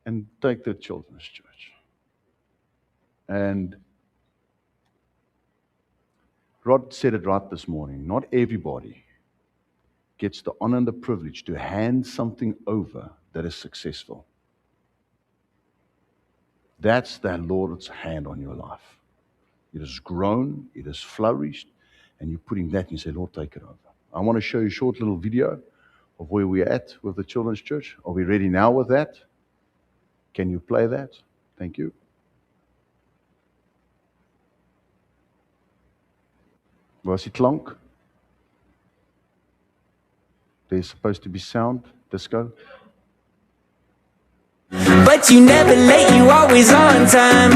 and take the children's church. And Rod said it right this morning. Not everybody gets the honor and the privilege to hand something over that is successful. That's the Lord's hand on your life. It has grown, it has flourished, and you're putting that and you say, Lord, take it over. I want to show you a short little video of where we're at with the children's church. Are we ready now with that? Can you play that? Thank you. Was die klank? There's supposed to be sound, disco. But you never late, you always on time.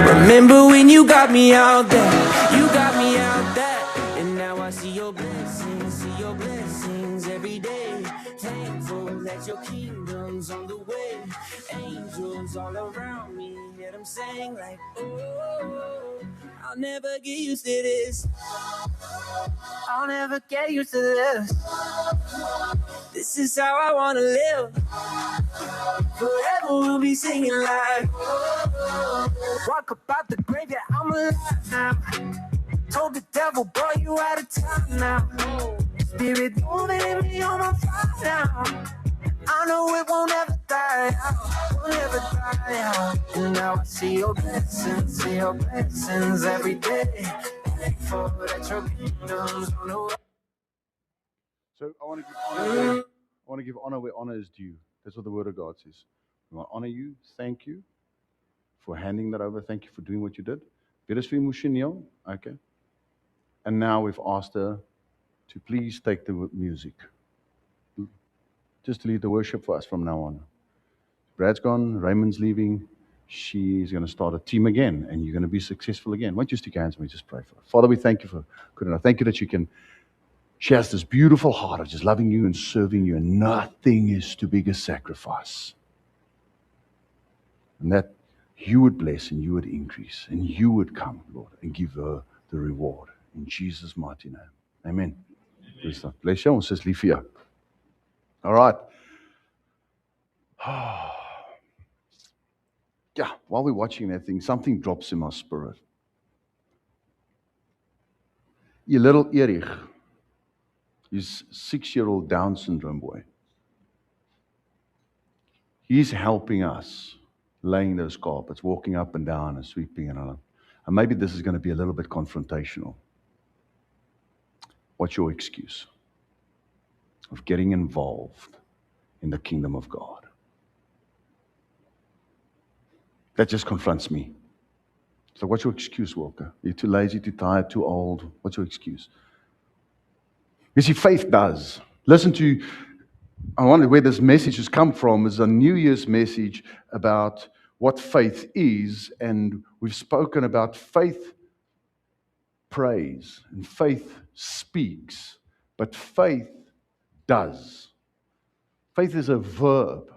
Remember when you got me out there? You got me out there. And now I see your blessings every day. Thankful that your kingdom's on the way. Angels all around me, hear them saying like, oh, I'll never get used to this. I'll never get used to this. This is how I wanna live. Forever we'll be singing like, walk about the grave, yeah, I'm alive now. Told the devil, boy, you out of time now. Spirit moving in me on my fire now. I know it won't ever die out, won't ever die out. And now I see your blessings every day. Thankful that your kingdom's on the way. So I want to give honor where honor is due. That's what the Word of God says. We want to honor you. Thank you for handing that over. Thank you for doing what you did. Okay. And now we've asked her to please take the music. Just to lead the worship for us from now on. Brad's gone. Raymond's leaving. She's going to start a team again, and you're going to be successful again. Why don't you stick your hands and we just pray for her. Father, we thank you for good enough. Thank you that she has this beautiful heart of just loving you and serving you, and nothing is too big a sacrifice. And that you would bless and you would increase and you would come, Lord, and give her the reward. In Jesus' mighty name. Amen. Bless you. Ons is lief vir jou. All right. Yeah, while we're watching that thing, something drops in my spirit. Your little Erich, he's 6-year-old Down syndrome boy. He's helping us, laying those carpets, walking up and down and sweeping and all. And maybe this is going to be a little bit confrontational. What's your excuse of getting involved in the kingdom of God? That just confronts me. So what's your excuse, Walker? You're too lazy, too tired, too old. What's your excuse? You see, faith does. Listen to, I wonder where this message has come from. Is a New Year's message about what faith is, and we've spoken about faith prays and faith speaks, but faith does. Faith is a verb.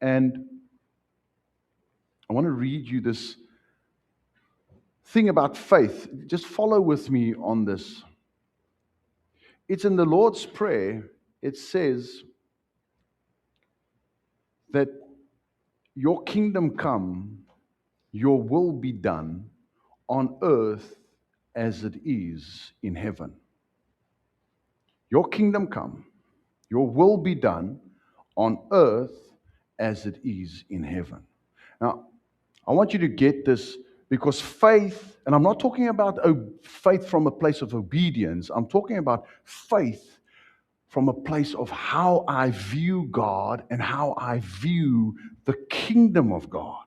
And I want to read you this thing about faith. Just follow with me on this. It's in the Lord's Prayer. It says that your kingdom come, your will be done on earth as it is in heaven. Your kingdom come, your will be done on earth as it is in heaven. Now, I want you to get this, because faith, and I'm not talking about faith from a place of obedience, I'm talking about faith from a place of how I view God and how I view the kingdom of God.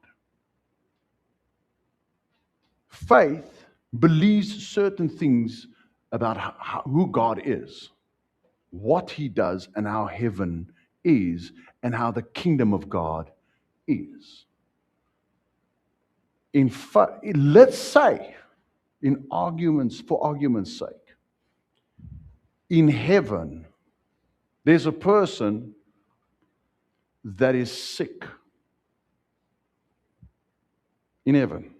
Faith believes certain things about who God is, what He does, and how heaven is, and how the kingdom of God is. Let's say, for argument's sake, in heaven, there's a person that is sick. In heaven.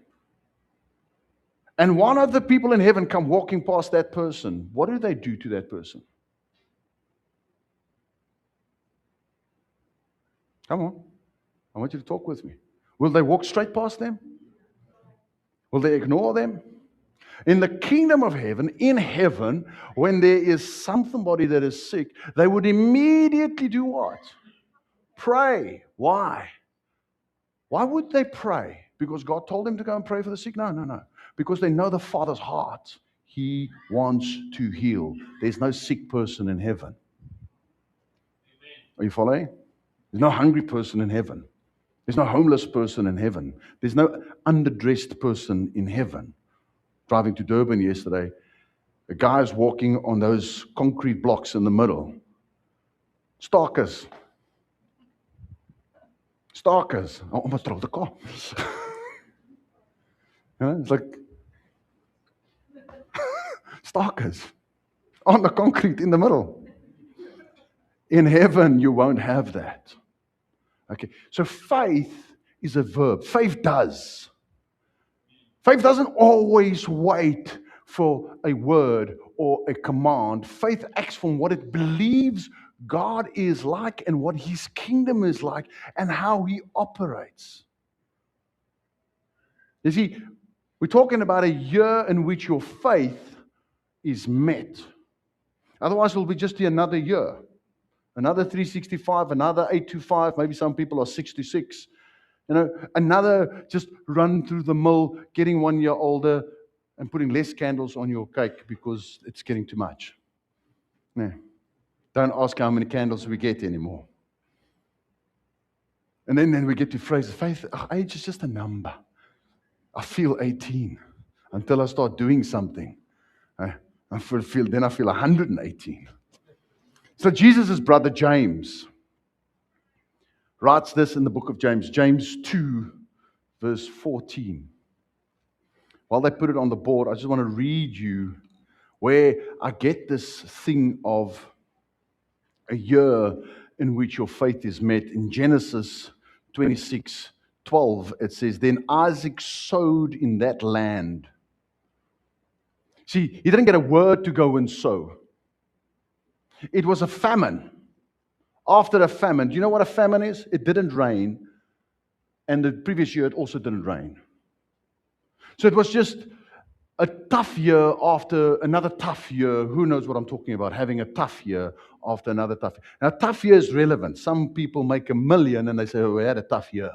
And one of the people in heaven come walking past that person. What do they do to that person? Come on. I want you to talk with me. Will they walk straight past them? Will they ignore them? In the kingdom of heaven, in heaven, when there is somebody that is sick, they would immediately do what? Pray. Why? Why would they pray? Because God told them to go and pray for the sick? No. Because they know the Father's heart. He wants to heal. There's no sick person in heaven. Are you following? There's no hungry person in heaven. There's no homeless person in heaven. There's no underdressed person in heaven. Driving to Durban yesterday, a guy's walking on those concrete blocks in the middle. Stalkers. Stalkers. I almost drove the car. It's like stalkers on the concrete in the middle. In heaven, you won't have that. Okay, so faith is a verb. Faith does. Faith doesn't always wait for a word or a command. Faith acts from what it believes God is like and what His kingdom is like and how He operates. You see, we're talking about a year in which your faith is met. Otherwise, it'll be just another year. Another 365, another 825, maybe some people are 66. Another just run through the mill, getting 1 year older and putting less candles on your cake because it's getting too much. No. Don't ask how many candles we get anymore. And then we get to phrases. Faith, age is just a number. I feel 18 until I start doing something. Then I feel 118. So Jesus' brother James writes this in the book of James, James 2, verse 14. While they put it on the board, I just want to read you where I get this thing of a year in which your faith is met. In Genesis 26:12, it says, Then Isaac sowed in that land. See, he didn't get a word to go and sow. It was a famine. After a famine, do you know what a famine is? It didn't rain, and the previous year it also didn't rain. So it was just a tough year after another tough year. Who knows what I'm talking about, having a tough year after another tough year. Now, tough year is relevant. Some people make $1 million and they say, we had a tough year.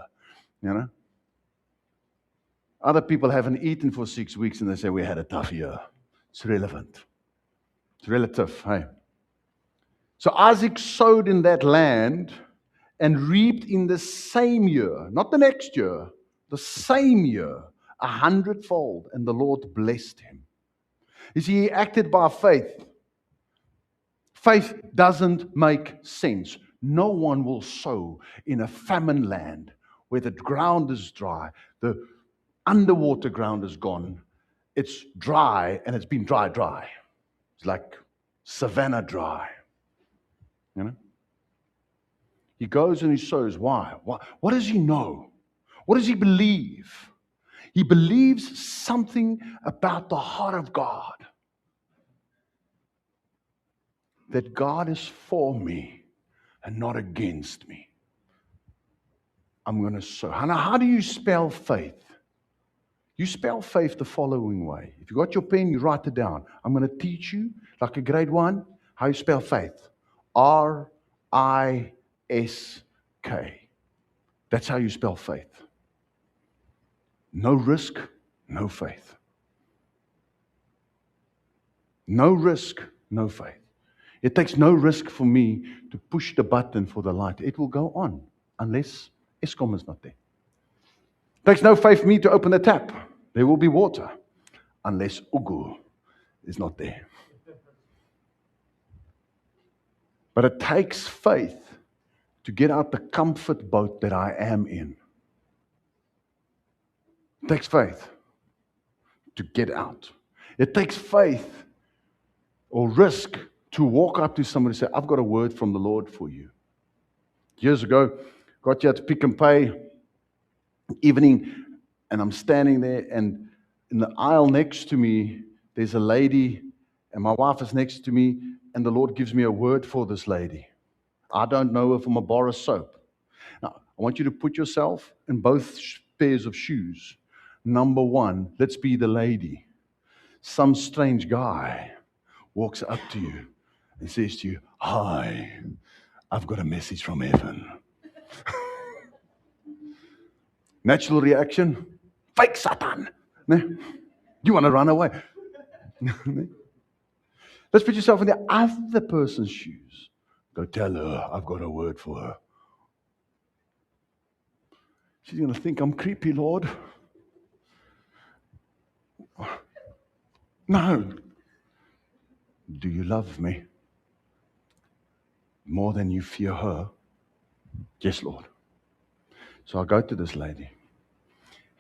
Other people haven't eaten for 6 weeks and they say, we had a tough year. It's relevant. It's relative, hey? So Isaac sowed in that land and reaped in the same year, not the next year, the same year, 100-fold, and the Lord blessed him. You see, he acted by faith. Faith doesn't make sense. No one will sow in a famine land where the ground is dry, the underwater ground is gone. It's dry, and it's been dry. It's like savannah dry. He goes and he sows. Why? What does he know? What does he believe? He believes something about the heart of God. That God is for me and not against me. I'm going to sow. Now, how do you spell faith? You spell faith the following way. If you got your pen, you write it down. I'm going to teach you, like a grade 1, how you spell faith. R-I-S-K. That's how you spell faith. No risk, no faith. No risk, no faith. It takes no risk for me to push the button for the light. It will go on unless Eskom is not there. It takes no faith for me to open the tap. There will be water unless Ugu is not there. But it takes faith to get out the comfort boat that I am in. It takes faith to get out. It takes faith or risk to walk up to somebody and say, I've got a word from the Lord for you. Years ago, got you at Pick and Pay evening, and I'm standing there, and in the aisle next to me, there's a lady, and my wife is next to me, and the Lord gives me a word for this lady. I don't know her from a bar of soap. Now, I want you to put yourself in both pairs of shoes. Number one, let's be the lady. Some strange guy walks up to you and says to you, "Hi, I've got a message from heaven." Natural reaction, fake Satan. You want to run away. Let's put yourself in the other person's shoes. Go tell her, I've got a word for her. She's going to think I'm creepy, Lord. No. Do you love me more than you fear her? Yes, Lord. So I go to this lady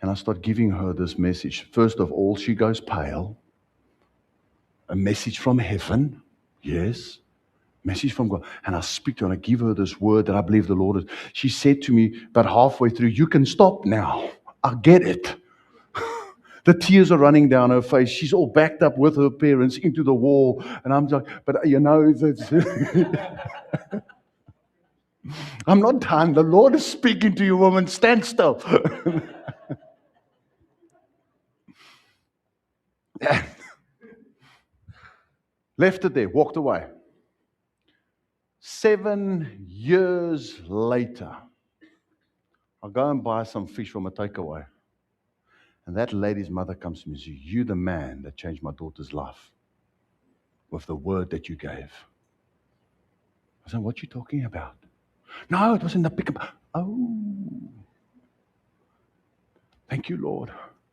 and I start giving her this message. First of all, she goes pale. A message from heaven. Yes. Message from God. And I speak to her and I give her this word that I believe the Lord is. She said to me about halfway through, "You can stop now. I get it." The tears are running down her face. She's all backed up with her parents into the wall. And I'm like, but you know, I'm not done. The Lord is speaking to you, woman. Stand still. Left it there, walked away. 7 years later, I'll go and buy some fish from a takeaway. And that lady's mother comes to me and says, "You the man that changed my daughter's life with the word that you gave." I said, "What are you talking about?" "No, it was in the pickup." "Oh, thank you, Lord.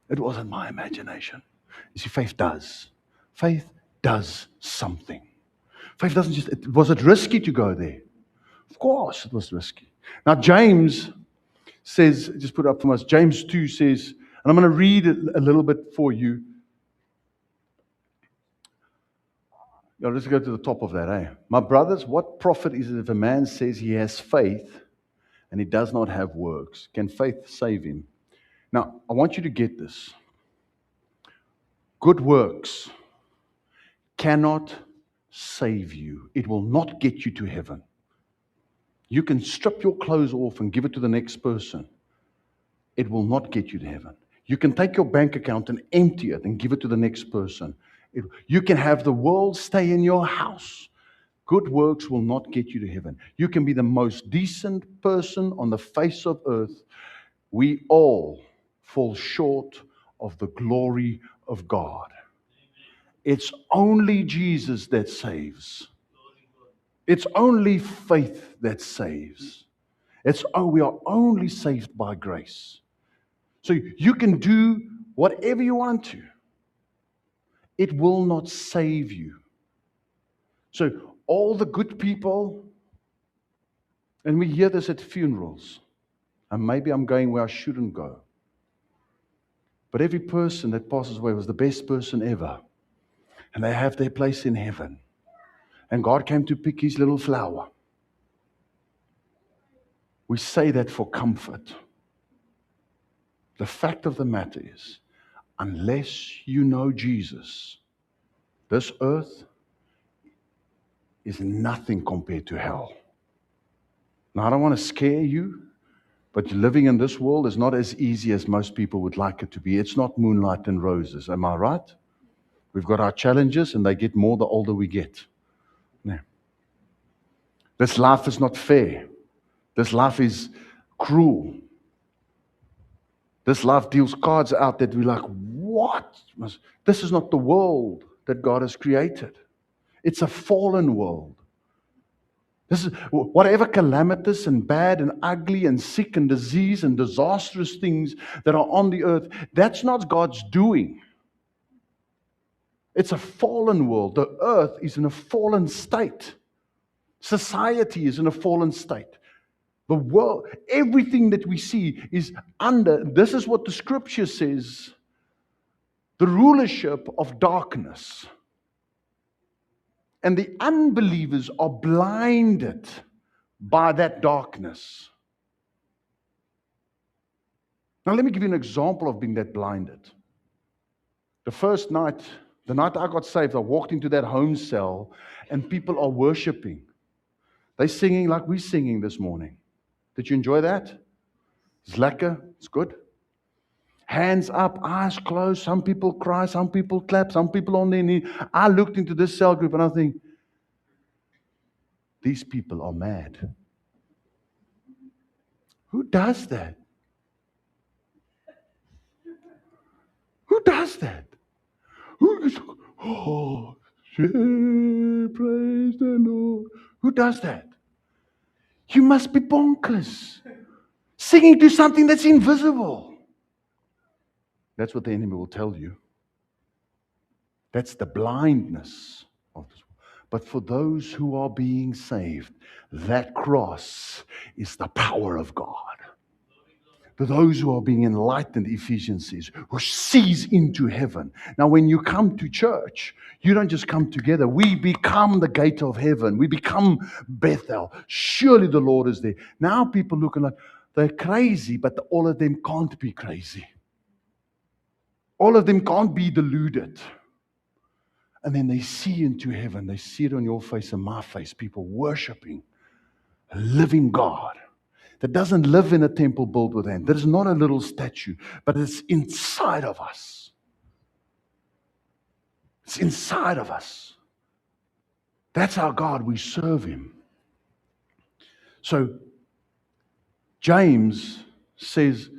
It wasn't my imagination." You see, faith does. Faith does something. Faith doesn't just, was it risky to go there? Of course it was risky. Now James says, just put it up for us, James 2 says, and I'm going to read it a little bit for you. Let's go to the top of that. "My brothers, what profit is it if a man says he has faith and he does not have works? Can faith save him?" Now, I want you to get this. Good works cannot save you. It will not get you to heaven. You can strip your clothes off and give it to the next person. It will not get you to heaven. You can take your bank account and empty it and give it to the next person. You can have the world stay in your house. Good works will not get you to heaven. You can be the most decent person on the face of earth. We all fall short of the glory of God. It's only Jesus that saves. It's only faith that saves. We are only saved by grace. So you can do whatever you want to. It will not save you. So all the good people, and we hear this at funerals, and maybe I'm going where I shouldn't go, but every person that passes away was the best person ever, and they have their place in heaven, and God came to pick his little flower. We say that for comfort. The fact of the matter is, unless you know Jesus, this earth is nothing compared to hell. Now, I don't want to scare you, but living in this world is not as easy as most people would like it to be. It's not moonlight and roses. Am I right? We've got our challenges, and they get more the older we get. No. This life is not fair. This life is cruel. This life deals cards out that we're like, what? This is not the world that God has created. It's a fallen world. This is whatever calamitous and bad and ugly and sick and disease and disastrous things that are on the earth, that's not God's doing. It's a fallen world. The earth is in a fallen state. Society is in a fallen state. The world, everything that we see is under, this is what the scripture says, the rulership of darkness. And the unbelievers are blinded by that darkness. Now, let me give you an example of being that blinded. The first night, the night I got saved, I walked into that home cell and people are worshiping. They're singing like we're singing this morning. Did you enjoy that? It's lekker. It's good. Hands up, eyes closed. Some people cry, some people clap, some people on their knee. I looked into this cell group and I think, these people are mad. Who does that? Who does that? Who is, oh, praise the Lord. Who does that? You must be bonkers. Singing to something that's invisible. That's what the enemy will tell you. That's the blindness of this world. But for those who are being saved, that cross is the power of God. For those who are being enlightened, Ephesians says, who sees into heaven. Now, when you come to church, you don't just come together. We become the gate of heaven. We become Bethel. Surely the Lord is there. Now people looking like they're crazy, but all of them can't be crazy. All of them can't be deluded. And then they see into heaven. They see it on your face and my face. People worshiping a living God that doesn't live in a temple built with hands. That is not a little statue, but it's inside of us. It's inside of us. That's our God. We serve Him. So, James says,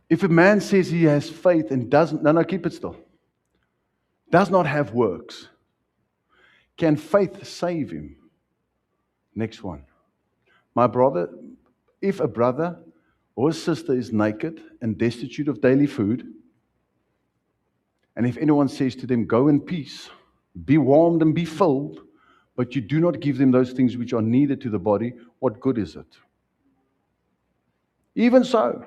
if a man says he has faith and doesn't, no, keep it still, does not have works, can faith save him? Next one. My brother, if a brother or a sister is naked and destitute of daily food, and if anyone says to them, go in peace, be warmed and be filled, but you do not give them those things which are needed to the body, what good is it? Even so,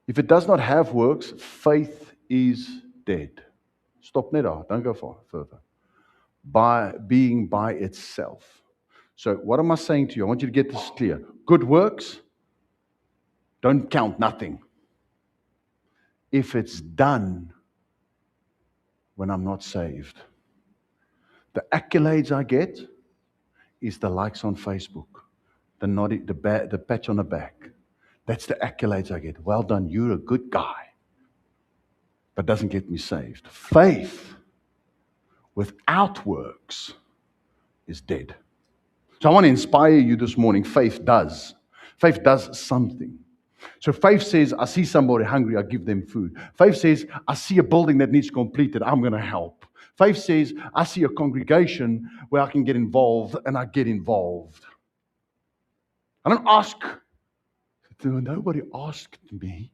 if it does not have works, faith is dead. Stop net out, don't go further. By being by itself. So what am I saying to you? I want you to get this clear. Good works don't count nothing if it's done when I'm not saved. The accolades I get is the likes on Facebook, the patch on the back. That's the accolades I get. Well done, you're a good guy. But doesn't get me saved. Faith without works is dead. So I want to inspire you this morning. Faith does. Faith does something. So faith says, I see somebody hungry, I give them food. Faith says, I see a building that needs completed, I'm going to help. Faith says, I see a congregation where I can get involved, and I get involved. I don't ask. Nobody asked me.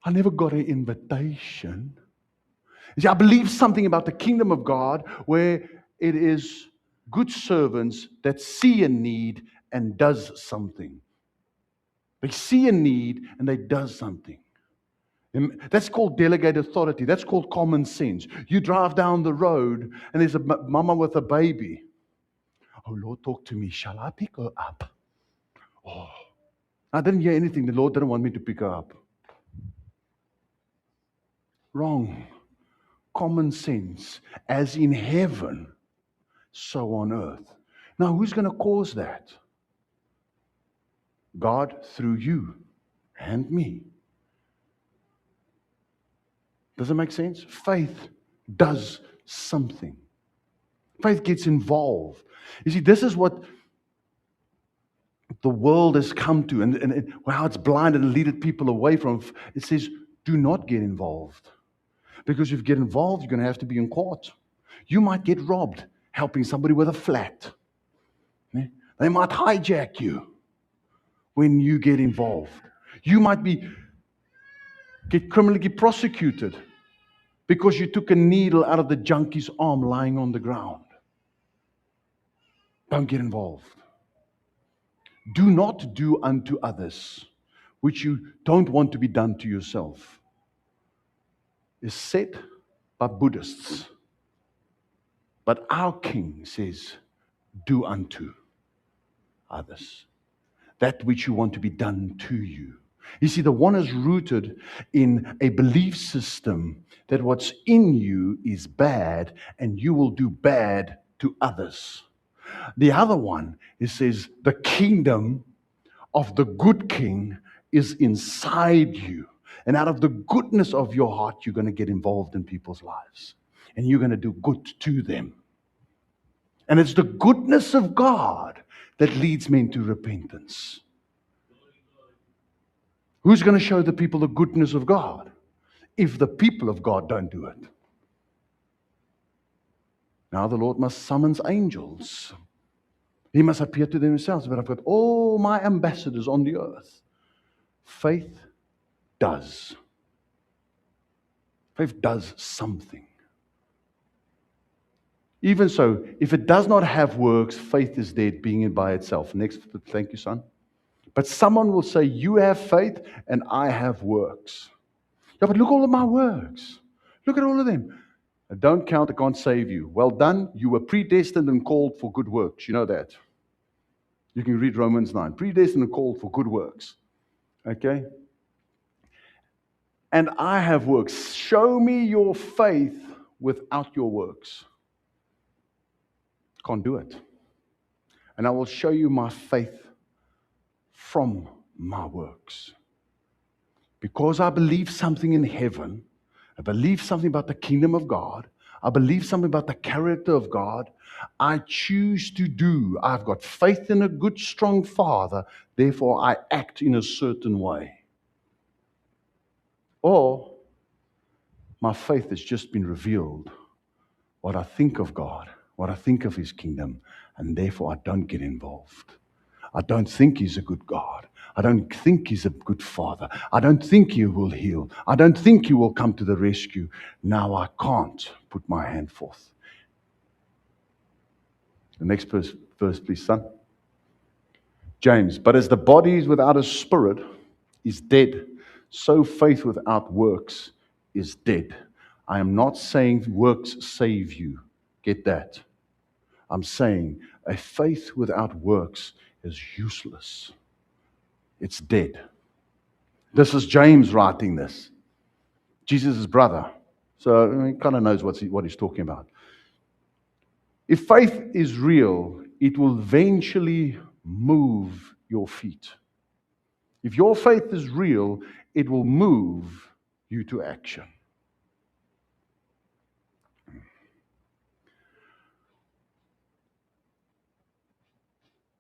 I never got an invitation. You see, I believe something about the kingdom of God where it is good servants that see a need and does something. They see a need and they does something. And that's called delegated authority. That's called common sense. You drive down the road and there's a mama with a baby. Oh, Lord, talk to me. Shall I pick her up? Oh, I didn't hear anything. The Lord didn't want me to pick her up. Wrong. Common sense. As in heaven, so on earth. Now, who's going to cause that? God through you and me. Does it make sense? Faith does something. Faith gets involved. You see, this is what the world has come to, and how it's blinded and leaded people away from. It says, do not get involved. Because if you get involved, you're going to have to be in court. You might get robbed helping somebody with a flat. They might hijack you when you get involved. You might get criminally prosecuted because you took a needle out of the junkie's arm lying on the ground. Don't get involved. Do not do unto others which you don't want to be done to yourself. Is said by Buddhists. But our King says, do unto others that which you want to be done to you. You see, the one is rooted in a belief system that what's in you is bad and you will do bad to others. The other one, it says, the kingdom of the good king is inside you. And out of the goodness of your heart, you're going to get involved in people's lives. And you're going to do good to them. And it's the goodness of God that leads men to repentance. Who's going to show the people the goodness of God if the people of God don't do it? Now the Lord must summons angels. He must appear to themselves. But I've got all my ambassadors on the earth. Faith does. Faith does something. Even so, if it does not have works, faith is dead, being it by itself. Next, thank you, son. But someone will say, you have faith and I have works. Yeah, but look at all of my works. Look at all of them. Don't count, I can't save you. Well done, you were predestined and called for good works. You know that. You can read Romans 9. Predestined and called for good works. Okay? And I have works. Show me your faith without your works. Can't do it. And I will show you my faith from my works. Because I believe something in heaven, I believe something about the kingdom of God, I believe something about the character of God, I choose to do. I've got faith in a good, strong Father, therefore I act in a certain way. Or my faith has just been revealed, what I think of God, what I think of His kingdom, and therefore I don't get involved. I don't think He's a good God. I don't think He's a good Father. I don't think He will heal. I don't think He will come to the rescue. Now I can't put my hand forth. The next verse, please, son. James, but as the body is without a spirit is dead, so faith without works is dead. I am not saying works save you. Get that? I'm saying a faith without works is useless. It's dead. This is James writing this. Jesus' brother. So he kind of knows what he's talking about. If faith is real, it will eventually move your feet. If your faith is real, it will move you to action.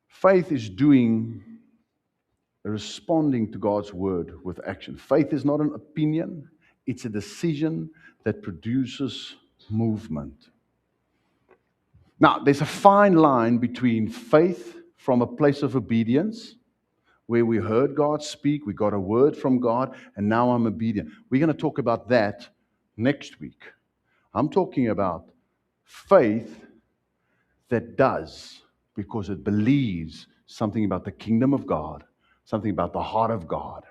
Faith is responding to God's word with action. Faith is not an opinion, it's a decision that produces movement. Now, there's a fine line between faith from a place of obedience, where we heard God speak, we got a word from God, and now I'm obedient. We're going to talk about that next week. I'm talking about faith that does, because it believes something about the kingdom of God, something about the heart of God.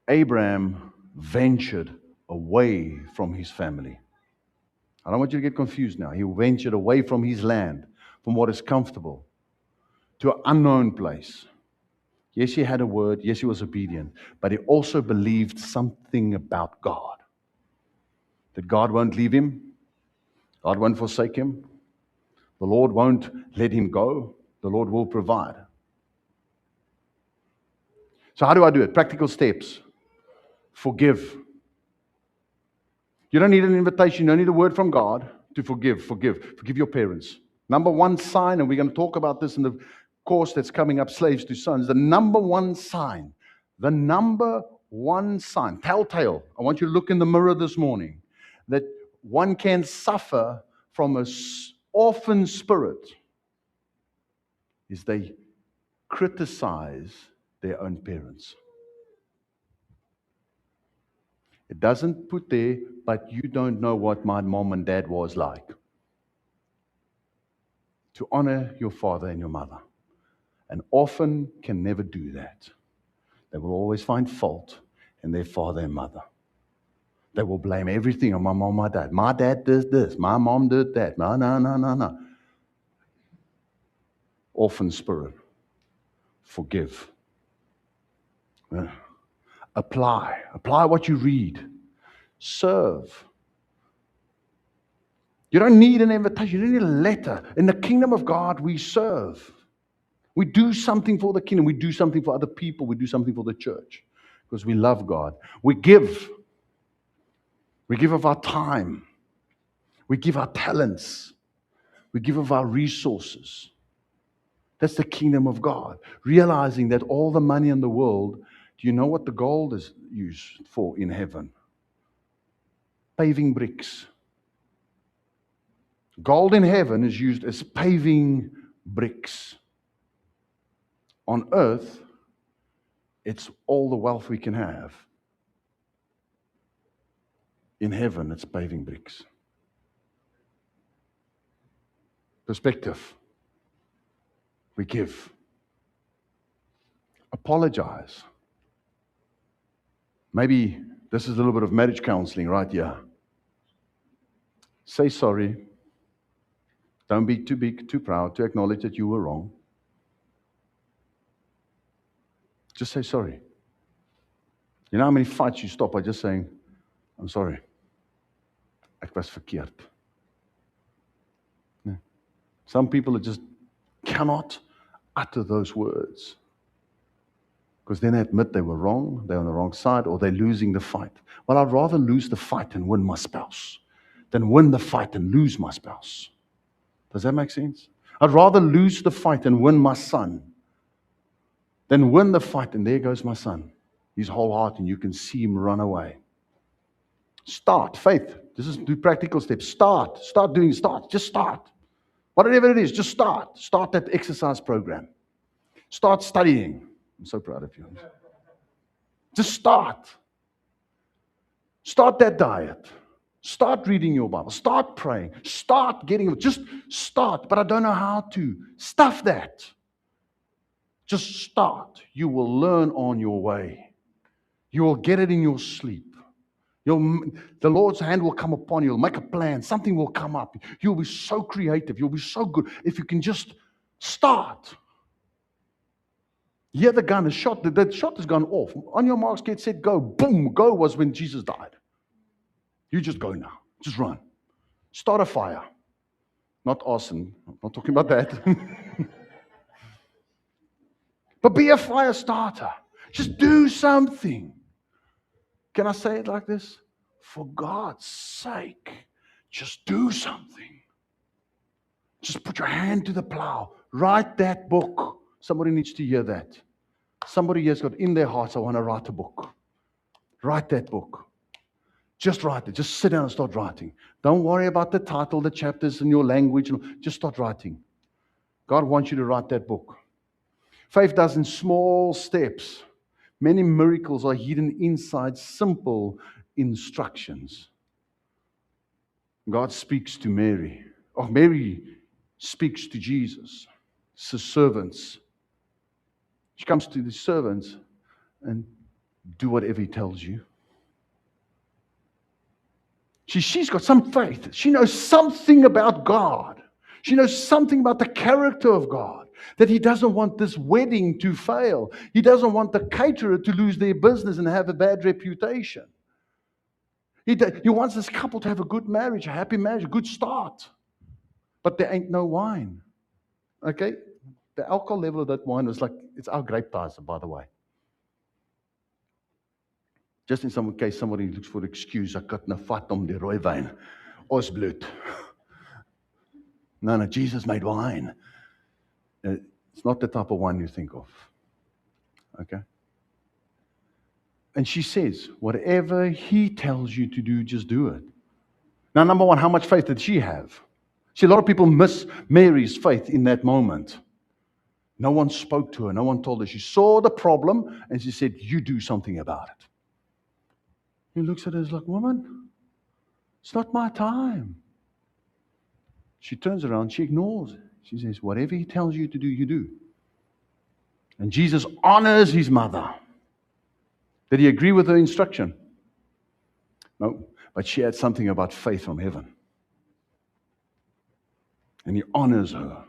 Abraham ventured away from his family. I don't want you to get confused now. He ventured away from his land, from what is comfortable, to an unknown place. Yes, he had a word. Yes, he was obedient. But he also believed something about God. That God won't leave him. God won't forsake him. The Lord won't let him go. The Lord will provide. So how do I do it? Practical steps. Forgive. You don't need an invitation. You don't need a word from God to forgive. Forgive your parents. Number one sign, and we're going to talk about this in the course that's coming up, Slaves to Sons. The number one sign, telltale. I want you to look in the mirror this morning, that one can suffer from an orphan spirit is they criticize their own parents. It doesn't put there, but you don't know what my mom and dad was like. To honor your father and your mother. An orphan can never do that. They will always find fault in their father and mother. They will blame everything on my mom, my dad. My dad did this. My mom did that. No. Orphan spirit. Forgive. Apply what you read. Serve. You don't need an invitation. You don't need a letter. In the kingdom of God, we serve. We do something for the kingdom. We do something for other people. We do something for the church because we love God. We give. We give of our time. We give our talents. We give of our resources. That's the kingdom of God. Realizing that all the money in the world, do you know what the gold is used for in heaven? Paving bricks. Gold in heaven is used as paving bricks. On earth, it's all the wealth we can have. In heaven, it's paving bricks. Perspective. We give. Apologize. Maybe this is a little bit of marriage counseling right here. Say sorry. Don't be too big, too proud to acknowledge that you were wrong. Just say sorry. You know how many fights you stop by just saying, I'm sorry. Ek was verkeerd. Yeah. Some people just cannot utter those words. Because then they admit they were wrong, they're on the wrong side, or they're losing the fight. Well, I'd rather lose the fight and win my spouse than win the fight and lose my spouse. Does that make sense? I'd rather lose the fight and win my son than win the fight and there goes my son. His whole heart, and you can see him run away. Start. Faith. This is do practical steps. Start. Just start. Whatever it is, just start. Start that exercise program. Start studying. I'm so proud of you. Just start. Start that diet. Start reading your Bible. Start praying. Start getting, just start. But I don't know how to. Stuff that. Just start. You will learn on your way. You will get it in your sleep. The Lord's hand will come upon you. You'll make a plan. Something will come up. You'll be so creative. You'll be so good. If you can just start. Hear the gun is shot. The shot has gone off. On your marks, get set, go. Boom. Go was when Jesus died. You just go now. Just run. Start a fire. Not arson. I'm not talking about that. But be a fire starter. Just do something. Can I say it like this? For God's sake, just do something. Just put your hand to the plow. Write that book. Somebody needs to hear that. Somebody has got in their hearts, I want to write a book. Write that book. Just write it. Just sit down and start writing. Don't worry about the title, the chapters, and your language. Just start writing. God wants you to write that book. Faith does in small steps. Many miracles are hidden inside simple instructions. God speaks to Mary. Or Mary speaks to Jesus. His servants. She comes to the servants and do whatever he tells you. She's got some faith. She knows something about God. She knows something about the character of God. That he doesn't want this wedding to fail. He doesn't want the caterer to lose their business and have a bad reputation. He wants this couple to have a good marriage, a happy marriage, a good start. But there ain't no wine. Okay? The alcohol level of that wine was like, it's our grape Tizer, by the way. Just in some case, somebody looks for an excuse, ek het nou vat om die rooi wyn. Ons bloed. No, Jesus made wine. It's not the type of wine you think of. Okay? And she says, whatever he tells you to do, just do it. Now, number one, how much faith did she have? See, a lot of people miss Mary's faith in that moment. No one spoke to her. No one told her. She saw the problem and she said, you do something about it. He looks at her and is like, woman, it's not my time. She turns around, she ignores it. She says, whatever he tells you to do, you do. And Jesus honors his mother. Did he agree with her instruction? No, but she had something about faith from heaven. And he honors her.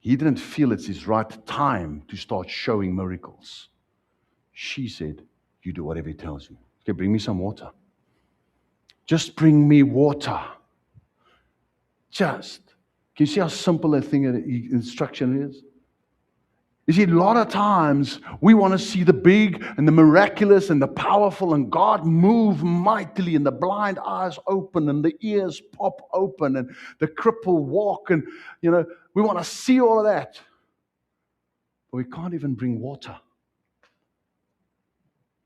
He didn't feel it's his right time to start showing miracles. She said, you do whatever he tells you. Okay, bring me some water. Just bring me water. Can you see how simple a thing an instruction is? You see, a lot of times we want to see the big and the miraculous and the powerful, and God move mightily, and the blind eyes open and the ears pop open and the cripple walk, and we want to see all of that. But we can't even bring water.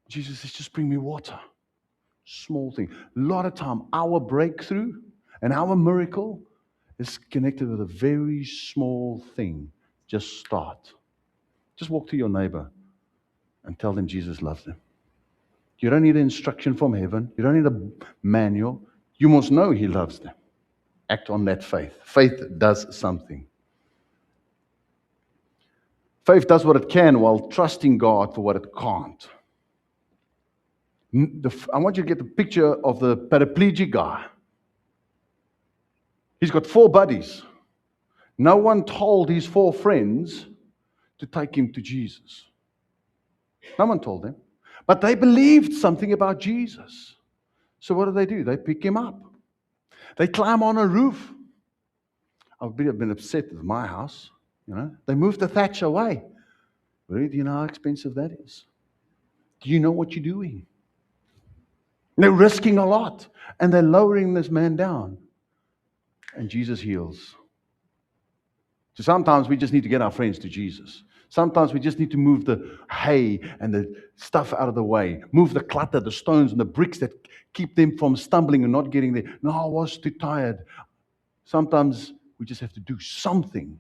Jesus says, just bring me water. Small thing. A lot of time, our breakthrough and our miracle is connected with a very small thing. Just start. Just walk to your neighbor and tell them Jesus loves them. You don't need an instruction from heaven. You don't need a manual. You must know He loves them. Act on that faith. Faith does something. Faith does what it can while trusting God for what it can't. I want you to get the picture of the paraplegic guy. He's got 4 buddies. No one told his 4 friends to take him to Jesus. No one told them. But they believed something about Jesus. So what do? They pick him up. They climb on a roof. I've been upset with my house. They moved the thatch away. Really, do you know how expensive that is? Do you know what you're doing? They're risking a lot. And they're lowering this man down. And Jesus heals. So sometimes we just need to get our friends to Jesus. Sometimes we just need to move the hay and the stuff out of the way. Move the clutter, the stones and the bricks that keep them from stumbling and not getting there. No, I was too tired. Sometimes we just have to do something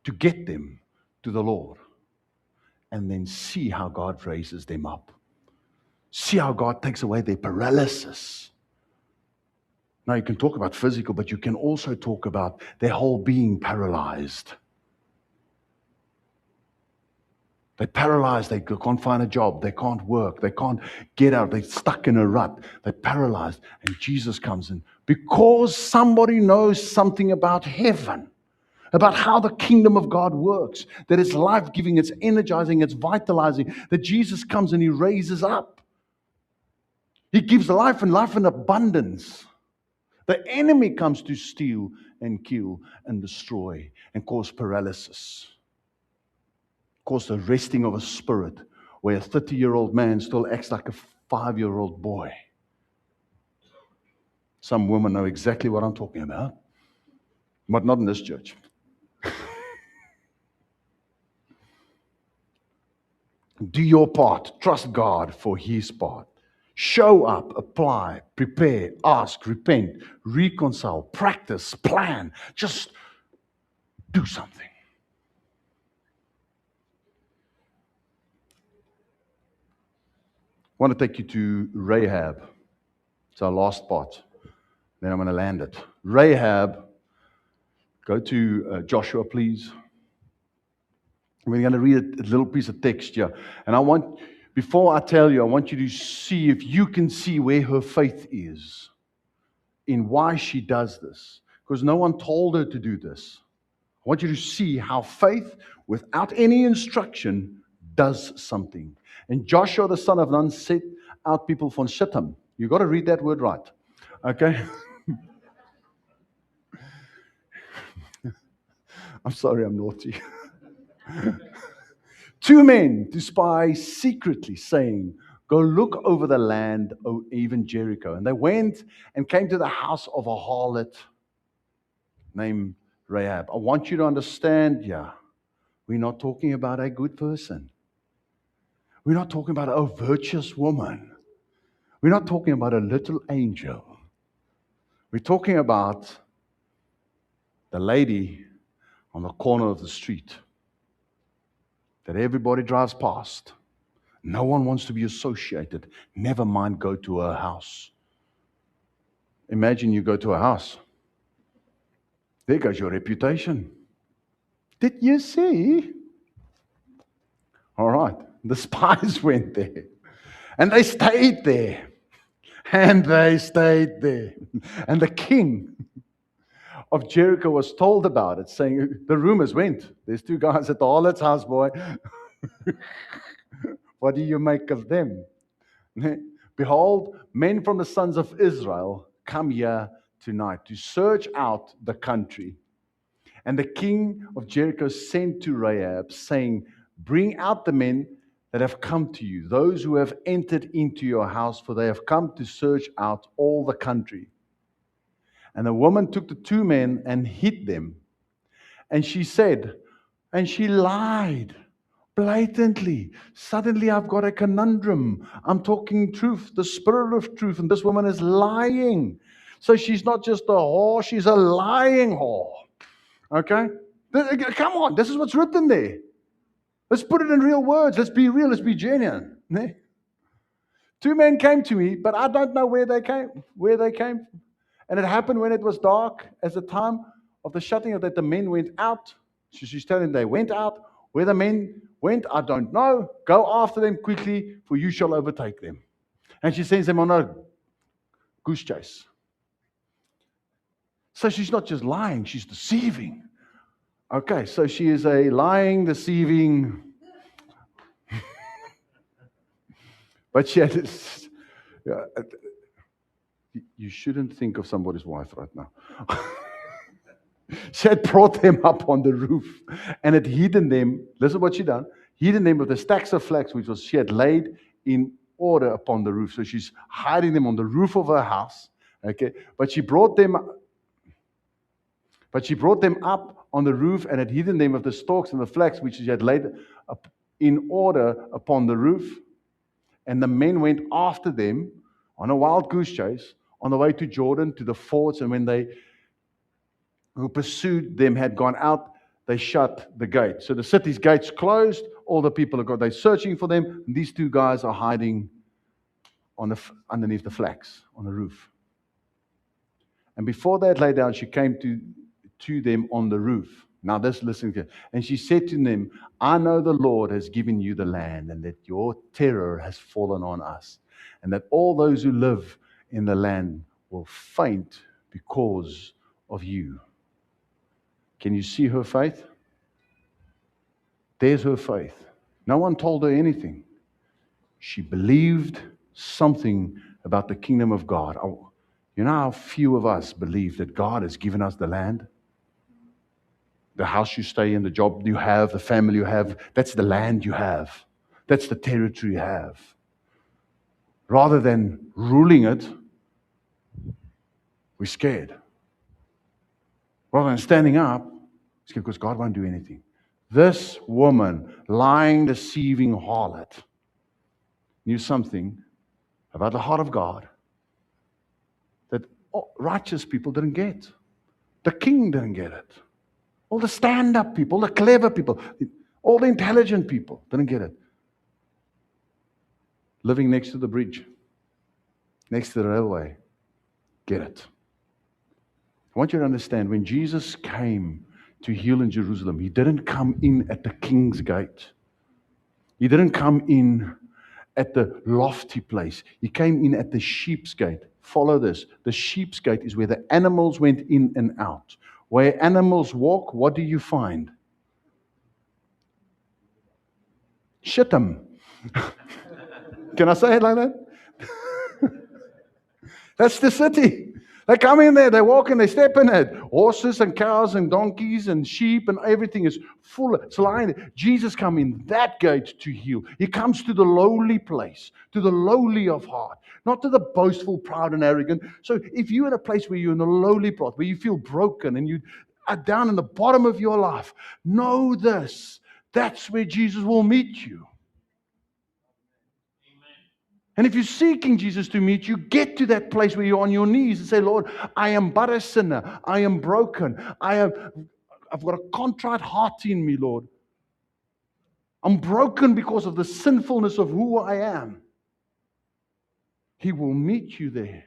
to get them to the Lord. And then see how God raises them up. See how God takes away their paralysis. Now you can talk about physical, but you can also talk about their whole being paralyzed. They're paralyzed. They can't find a job. They can't work. They can't get out. They're stuck in a rut. They're paralyzed. And Jesus comes in because somebody knows something about heaven, about how the kingdom of God works, that it's life-giving, it's energizing, it's vitalizing, that Jesus comes and He raises up. He gives life and life in abundance. The enemy comes to steal and kill and destroy and cause paralysis. Cause the resting of a spirit where a 30-year-old man still acts like a 5-year-old boy. Some women know exactly what I'm talking about, but not in this church. Do your part. Trust God for His part. Show up, apply, prepare, ask, repent, reconcile, practice, plan. Just do something. I want to take you to Rahab. It's our last part. Then I'm going to land it. Rahab, go to Joshua, please. We're going to read a little piece of text here. And before I tell you, I want you to see if you can see where her faith is, in why she does this. Because no one told her to do this. I want you to see how faith, without any instruction, does something. And Joshua, the son of Nun, set out people from Shittim. You've got to read that word right. Okay? I'm sorry, I'm naughty. 2 men to spy secretly, saying, go look over the land, even Jericho. And they went and came to the house of a harlot named Rahab. I want you to understand here, we're not talking about a good person. We're not talking about a virtuous woman. We're not talking about a little angel. We're talking about the lady on the corner of the street that everybody drives past. No one wants to be associated. Never mind go to her house. Imagine you go to a house. There goes your reputation. Did you see? All right. The spies went there. And they stayed there. And they stayed there. And the king of Jericho was told about it, saying, the rumors went. There's 2 guys at the harlot's house, boy. What do you make of them? Behold, men from the sons of Israel come here tonight to search out the country. And the king of Jericho sent to Rahab, saying, Bring out the men that have come to you, those who have entered into your house, for they have come to search out all the country. And the woman took the 2 men and hid them. And she said, and she lied blatantly. Suddenly I've got a conundrum. I'm talking truth, the spirit of truth, and this woman is lying. So she's not just a whore, she's a lying whore. Okay? Come on, this is what's written there. Let's put it in real words. Let's be real, let's be genuine. 2 men came to me, but I don't know where they came from. And it happened when it was dark, as the time of the shutting of that the men went out. So she's telling them they went out. Where the men went, I don't know. Go after them quickly, for you shall overtake them. And she sends them on a goose chase. So she's not just lying, she's deceiving. Okay, so she is a lying, deceiving. But she had this, you shouldn't think of somebody's wife right now. She had brought them up on the roof and had hidden them. Listen what she done. Hidden them with the stacks of flax, which was she had laid in order upon the roof. So she's hiding them on the roof of her house. Okay, but she brought them up on the roof and had hidden them with the stalks and the flax, which she had laid up in order upon the roof. And the men went after them on a wild goose chase on the way to Jordan, to the fords. And when they who pursued them had gone out, they shut the gate. So the city's gates closed. All the people they're searching for them. And these 2 guys are hiding underneath the flax on the roof. And before they had laid down, she came to them on the roof. Now listen to it. And she said to them, I know the Lord has given you the land, and that your terror has fallen on us, and that all those who live in the land will faint because of you. Can you see her faith? There's her faith. No one told her anything. She believed something about the kingdom of God. You know how few of us believe that God has given us the land? The house you stay in, the job you have, the family you have, that's the land you have. That's the territory you have. Rather than ruling it, we're scared. Rather than standing up, it's because God won't do anything. This woman, lying, deceiving harlot, knew something about the heart of God that righteous people didn't get. The king didn't get it. All the stand-up people, the clever people, all the intelligent people didn't get it. Living next to the bridge, next to the railway, get it. I want you to understand, when Jesus came to heal in Jerusalem, he didn't come in at the king's gate. He didn't come in at the lofty place. He came in at the sheep's gate. Follow this. The sheep's gate is where the animals went in and out. Where animals walk, what do you find? Shittim. Can I say it like that? That's the city. They come in there, they walk in, they step in it. Horses and cows and donkeys and sheep and everything is full. It's lying there. Jesus comes in that gate to heal. He comes to the lowly place, to the lowly of heart, not to the boastful, proud, and arrogant. So if you're in a place where you're in the lowly part, where you feel broken and you are down in the bottom of your life, know this. That's where Jesus will meet you. And if you're seeking Jesus to meet you, get to that place where you're on your knees and say, Lord, I am but a sinner. I am broken. I've got a contrite heart in me, Lord. I'm broken because of the sinfulness of who I am. He will meet you there.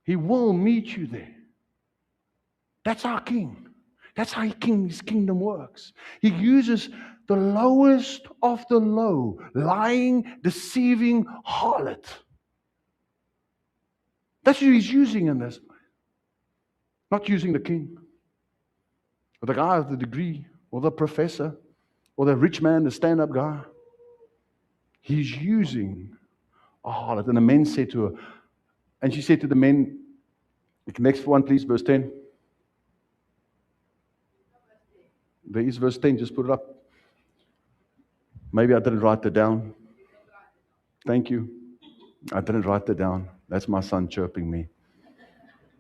He will meet you there. That's our King. That's how His kingdom works. He uses the lowest of the low, lying, deceiving harlot. That's who He's using in this. Not using the king, or the guy with the degree, or the professor, or the rich man, the stand-up guy. He's using a harlot. And the men said to her, and she said to the men, next one please, verse 10. There is verse 10, just put it up. Maybe I didn't write that down. Thank you. I didn't write that down. That's my son chirping me.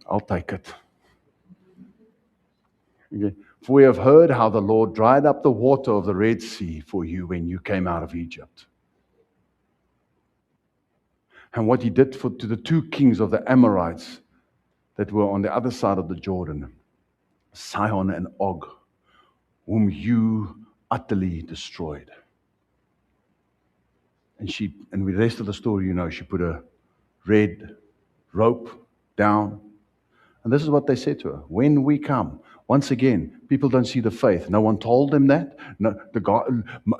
I'll take it. Okay. For we have heard how the Lord dried up the water of the Red Sea for you when you came out of Egypt. And what he did to the two kings of the Amorites that were on the other side of the Jordan, Sihon and Og, whom you utterly destroyed. And the rest of the story, you know, she put a red rope down. And this is what they said to her. When we come, once again, people don't see the faith. No one told them that. No,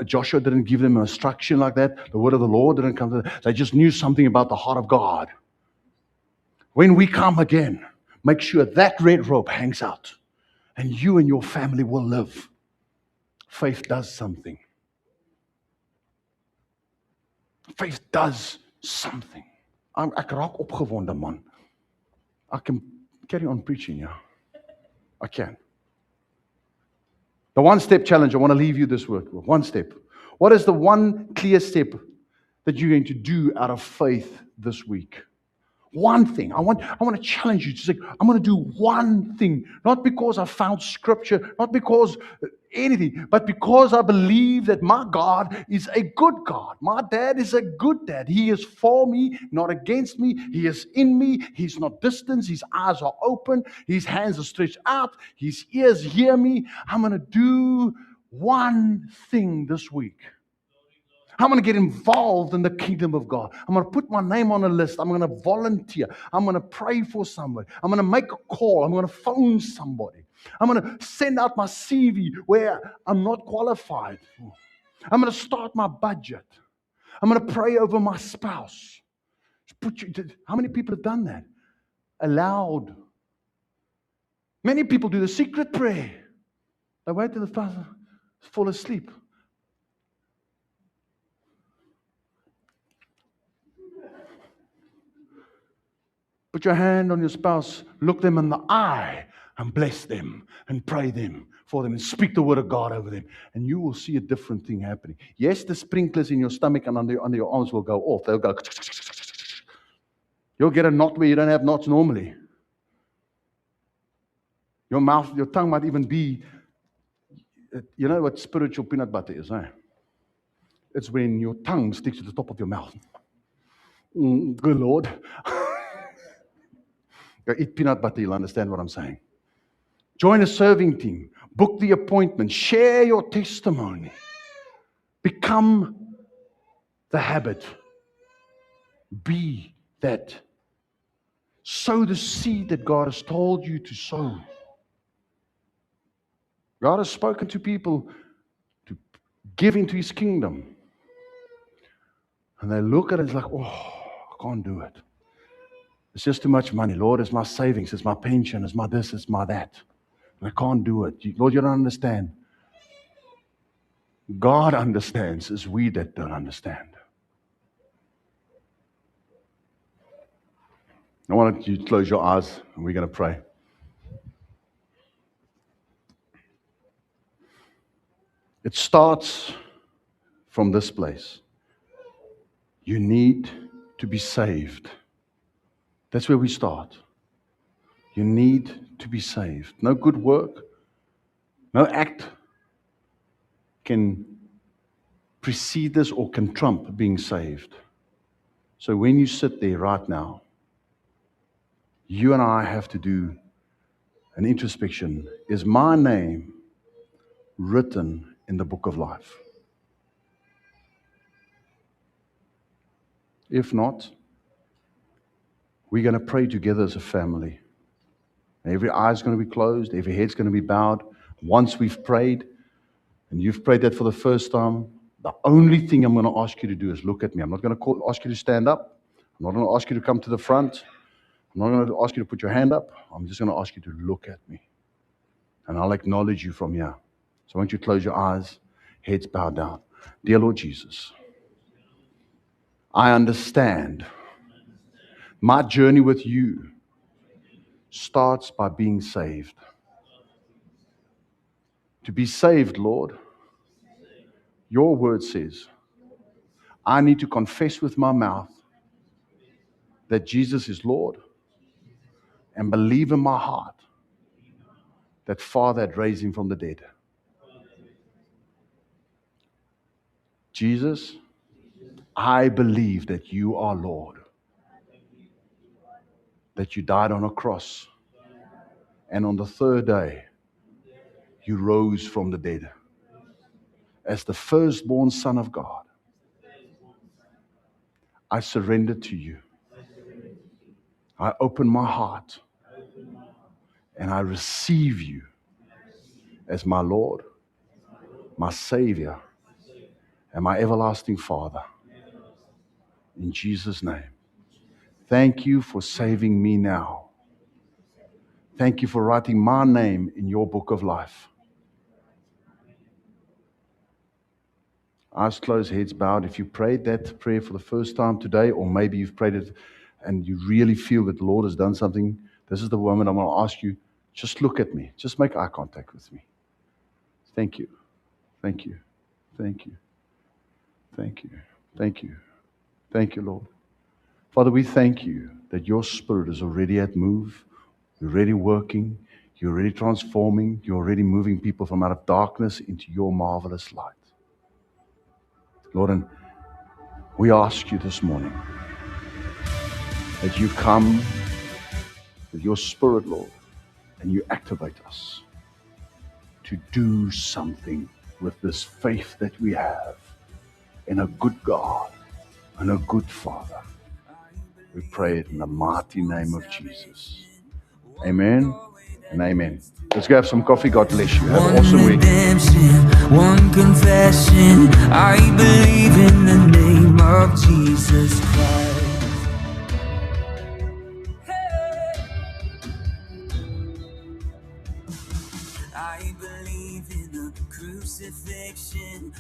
Joshua didn't give them an instruction like that. The word of the Lord didn't come to them. They just knew something about the heart of God. When we come again, make sure that red rope hangs out. And you and your family will live. Faith does something. Faith does something. Ek raak opgewonde, man. I can carry on preaching, yeah. I can. The one-step challenge, I want to leave you this word. One step. What is the one clear step that you're going to do out of faith this week? One thing. I want to challenge you to say, I'm going to do one thing. Not because I found scripture, not because anything, but because I believe that my God is a good God. My dad is a good dad. He is for me, not against me. He is in me. He's not distant. His eyes are open. His hands are stretched out. His ears hear me. I'm going to do one thing this week. I'm going to get involved in the kingdom of God. I'm going to put my name on a list. I'm going to volunteer. I'm going to pray for somebody. I'm going to make a call. I'm going to phone somebody. I'm going to send out my CV where I'm not qualified. I'm going to start my budget. I'm going to pray over my spouse. How many people have done that? Aloud. Many people do the secret prayer. They wait till the spouse fall asleep. Put your hand on your spouse, look them in the eye, and bless them, and pray them for them, and speak the word of God over them, and you will see a different thing happening. Yes, the sprinklers in your stomach and under your arms will go off. They'll go. You'll get a knot where you don't have knots normally. Your mouth, your tongue might even be, you know what spiritual peanut butter is, eh? It's when your tongue sticks to the top of your mouth. Good Lord. Eat peanut butter, you'll understand what I'm saying. Join a serving team. Book the appointment. Share your testimony. Become the habit. Be that. Sow the seed that God has told you to sow. God has spoken to people to give into His kingdom. And they look at it, it's like, oh, I can't do it. It's just too much money. Lord, it's my savings, it's my pension, it's my this, it's my that. And I can't do it. Lord, you don't understand. God understands. It's we that don't understand. I want you to close your eyes and we're going to pray. It starts from this place. You need to be saved. That's where we start. You need to be saved. No good work, no act can precede this or can trump being saved. So when you sit there right now, you and I have to do an introspection. Is my name written in the book of life? If not, we're going to pray together as a family. Every eye is going to be closed. Every head's going to be bowed. Once we've prayed, and you've prayed that for the first time, the only thing I'm going to ask you to do is look at me. I'm not going to ask you to stand up. I'm not going to ask you to come to the front. I'm not going to ask you to put your hand up. I'm just going to ask you to look at me. And I'll acknowledge you from here. So I want you to close your eyes, heads bowed down. Dear Lord Jesus, I understand my journey with you starts by being saved. To be saved, Lord, Your word says, I need to confess with my mouth that Jesus is Lord and believe in my heart that Father had raised him from the dead. Jesus, I believe that you are Lord, that you died on a cross, and on the third day, you rose from the dead as the firstborn Son of God. I surrender to you. I open my heart and I receive you as my Lord, my Savior, and my everlasting Father. In Jesus' name. Thank you for saving me now. Thank you for writing my name in your book of life. Eyes closed, heads bowed. If you prayed that prayer for the first time today, or maybe you've prayed it and you really feel that the Lord has done something, this is the moment I'm going to ask you, just look at me. Just make eye contact with me. Thank you. Thank you. Thank you. Thank you. Thank you. Thank you, Lord. Father, we thank you that your Spirit is already at move. You're already working. You're already transforming. You're already moving people from out of darkness into your marvelous light. Lord, and we ask you this morning that you come with your Spirit, Lord, and you activate us to do something with this faith that we have in a good God and a good Father. We pray it in the mighty name of Jesus. Amen and amen. Let's go have some coffee. God bless you. Have an awesome week. Redemption, one confession. I believe in the name of Jesus Christ. I believe in the crucifixion.